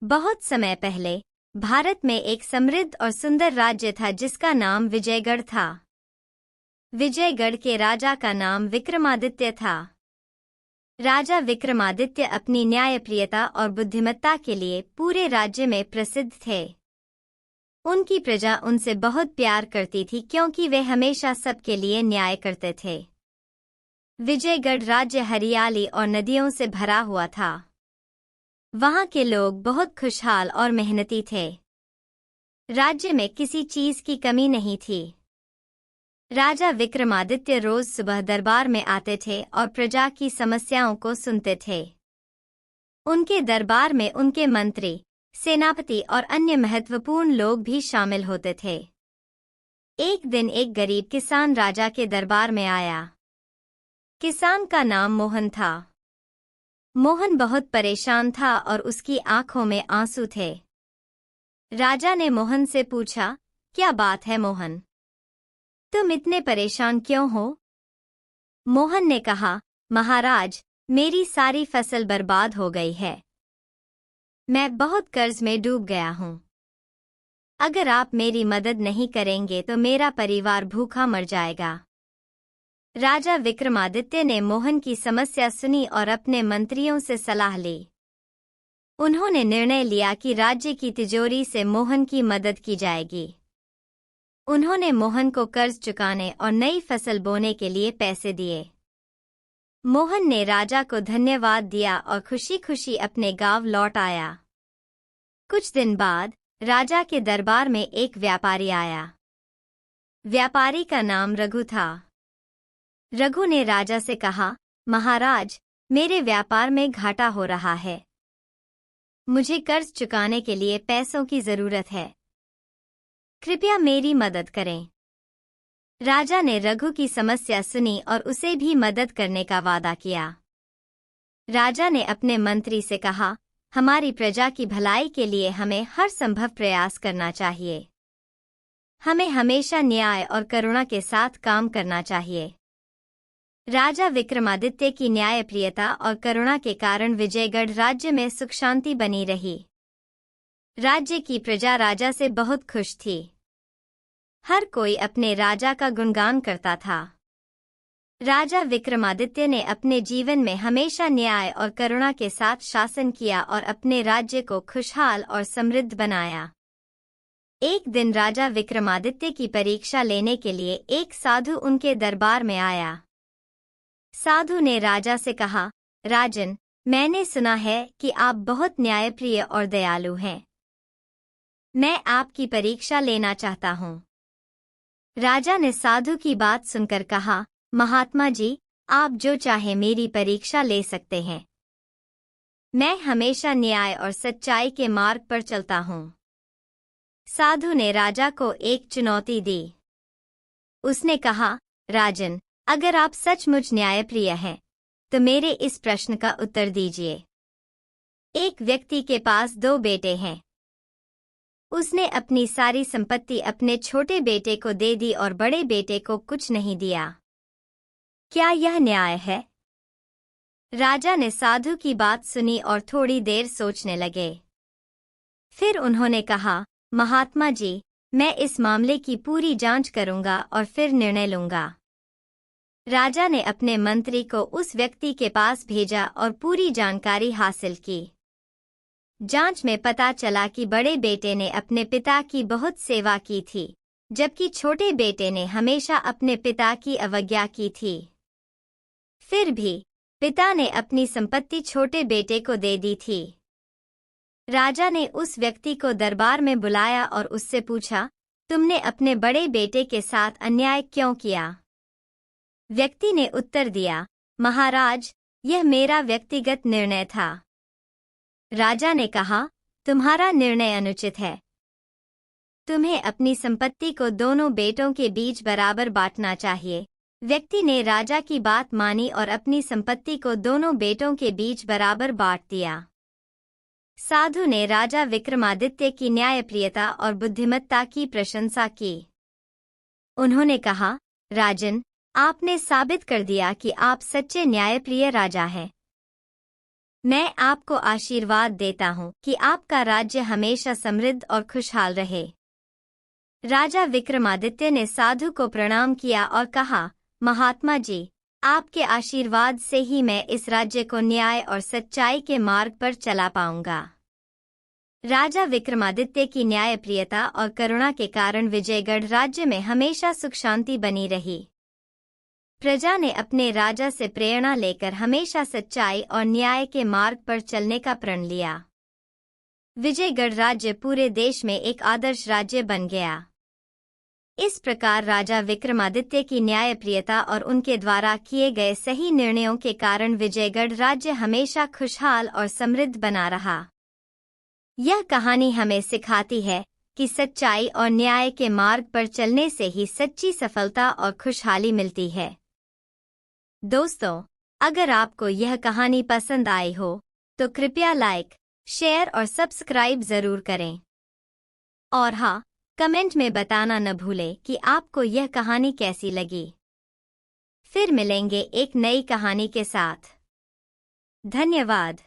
बहुत समय पहले भारत में एक समृद्ध और सुंदर राज्य था जिसका नाम विजयगढ़ था। विजयगढ़ के राजा का नाम विक्रमादित्य था। राजा विक्रमादित्य अपनी न्यायप्रियता और बुद्धिमत्ता के लिए पूरे राज्य में प्रसिद्ध थे। उनकी प्रजा उनसे बहुत प्यार करती थी क्योंकि वे हमेशा सबके लिए न्याय करते थे। विजयगढ़ राज्य हरियाली और नदियों से भरा हुआ था। वहां के लोग बहुत खुशहाल और मेहनती थे। राज्य में किसी चीज की कमी नहीं थी। राजा विक्रमादित्य रोज सुबह दरबार में आते थे और प्रजा की समस्याओं को सुनते थे। उनके दरबार में उनके मंत्री, सेनापति और अन्य महत्वपूर्ण लोग भी शामिल होते थे। एक दिन एक गरीब किसान राजा के दरबार में आया। किसान का नाम मोहन था। मोहन बहुत परेशान था और उसकी आंखों में आंसू थे। राजा ने मोहन से पूछा, क्या बात है मोहन? तुम इतने परेशान क्यों हो? मोहन ने कहा, महाराज, मेरी सारी फसल बर्बाद हो गई है। मैं बहुत कर्ज में डूब गया हूँ। अगर आप मेरी मदद नहीं करेंगे तो मेरा परिवार भूखा मर जाएगा। राजा विक्रमादित्य ने मोहन की समस्या सुनी और अपने मंत्रियों से सलाह ली। उन्होंने निर्णय लिया कि राज्य की तिजोरी से मोहन की मदद की जाएगी। उन्होंने मोहन को कर्ज चुकाने और नई फसल बोने के लिए पैसे दिए। मोहन ने राजा को धन्यवाद दिया और खुशी खुशी अपने गांव लौट आया। कुछ दिन बाद राजा के दरबार में एक व्यापारी आया। व्यापारी का नाम रघु था। रघु ने राजा से कहा, महाराज, मेरे व्यापार में घाटा हो रहा है। मुझे कर्ज चुकाने के लिए पैसों की जरूरत है। कृपया मेरी मदद करें। राजा ने रघु की समस्या सुनी और उसे भी मदद करने का वादा किया। राजा ने अपने मंत्री से कहा, हमारी प्रजा की भलाई के लिए हमें हर संभव प्रयास करना चाहिए। हमें हमेशा न्याय और करुणा के साथ काम करना चाहिए। राजा विक्रमादित्य की न्यायप्रियता और करुणा के कारण विजयगढ़ राज्य में सुख शांति बनी रही। राज्य की प्रजा राजा से बहुत खुश थी। हर कोई अपने राजा का गुणगान करता था। राजा विक्रमादित्य ने अपने जीवन में हमेशा न्याय और करुणा के साथ शासन किया और अपने राज्य को खुशहाल और समृद्ध बनाया। एक दिन राजा विक्रमादित्य की परीक्षा लेने के लिए एक साधु उनके दरबार में आया। साधु ने राजा से कहा, राजन, मैंने सुना है कि आप बहुत न्यायप्रिय और दयालु हैं। मैं आपकी परीक्षा लेना चाहता हूँ। राजा ने साधु की बात सुनकर कहा, महात्मा जी, आप जो चाहे मेरी परीक्षा ले सकते हैं। मैं हमेशा न्याय और सच्चाई के मार्ग पर चलता हूँ। साधु ने राजा को एक चुनौती दी। उसने कहा, राजन, अगर आप सचमुच न्यायप्रिय हैं, तो मेरे इस प्रश्न का उत्तर दीजिए। एक व्यक्ति के पास 2 बेटे हैं। उसने अपनी सारी संपत्ति अपने छोटे बेटे को दे दी और बड़े बेटे को कुछ नहीं दिया। क्या यह न्याय है? राजा ने साधु की बात सुनी और थोड़ी देर सोचने लगे। फिर उन्होंने कहा, महात्मा जी, मैं इस मामले की पूरी जांच करूंगा और फिर निर्णय लूंगा। राजा ने अपने मंत्री को उस व्यक्ति के पास भेजा और पूरी जानकारी हासिल की। जांच में पता चला कि बड़े बेटे ने अपने पिता की बहुत सेवा की थी, जबकि छोटे बेटे ने हमेशा अपने पिता की अवज्ञा की थी। फिर भी पिता ने अपनी संपत्ति छोटे बेटे को दे दी थी। राजा ने उस व्यक्ति को दरबार में बुलाया और उससे पूछा, तुमने अपने बड़े बेटे के साथ अन्याय क्यों किया? व्यक्ति ने उत्तर दिया, महाराज, यह मेरा व्यक्तिगत निर्णय था। राजा ने कहा, तुम्हारा निर्णय अनुचित है। तुम्हें अपनी संपत्ति को दोनों बेटों के बीच बराबर बांटना चाहिए। व्यक्ति ने राजा की बात मानी और अपनी संपत्ति को दोनों बेटों के बीच बराबर बांट दिया। साधु ने राजा विक्रमादित्य की न्यायप्रियता और बुद्धिमत्ता की प्रशंसा की। उन्होंने कहा, राजन, आपने साबित कर दिया कि आप सच्चे न्यायप्रिय राजा हैं। मैं आपको आशीर्वाद देता हूँ कि आपका राज्य हमेशा समृद्ध और खुशहाल रहे। राजा विक्रमादित्य ने साधु को प्रणाम किया और कहा, महात्मा जी, आपके आशीर्वाद से ही मैं इस राज्य को न्याय और सच्चाई के मार्ग पर चला पाऊंगा। राजा विक्रमादित्य की न्यायप्रियता और करुणा के कारण विजयगढ़ राज्य में हमेशा सुख शांति बनी रही। प्रजा ने अपने राजा से प्रेरणा लेकर हमेशा सच्चाई और न्याय के मार्ग पर चलने का प्रण लिया। विजयगढ़ राज्य पूरे देश में एक आदर्श राज्य बन गया। इस प्रकार राजा विक्रमादित्य की न्यायप्रियता और उनके द्वारा किए गए सही निर्णयों के कारण विजयगढ़ राज्य हमेशा खुशहाल और समृद्ध बना रहा। यह कहानी हमें सिखाती है कि सच्चाई और न्याय के मार्ग पर चलने से ही सच्ची सफलता और खुशहाली मिलती है। दोस्तों, अगर आपको यह कहानी पसंद आई हो तो कृपया लाइक, शेयर और सब्सक्राइब जरूर करें। और हाँ, कमेंट में बताना न भूलें कि आपको यह कहानी कैसी लगी। फिर मिलेंगे एक नई कहानी के साथ। धन्यवाद।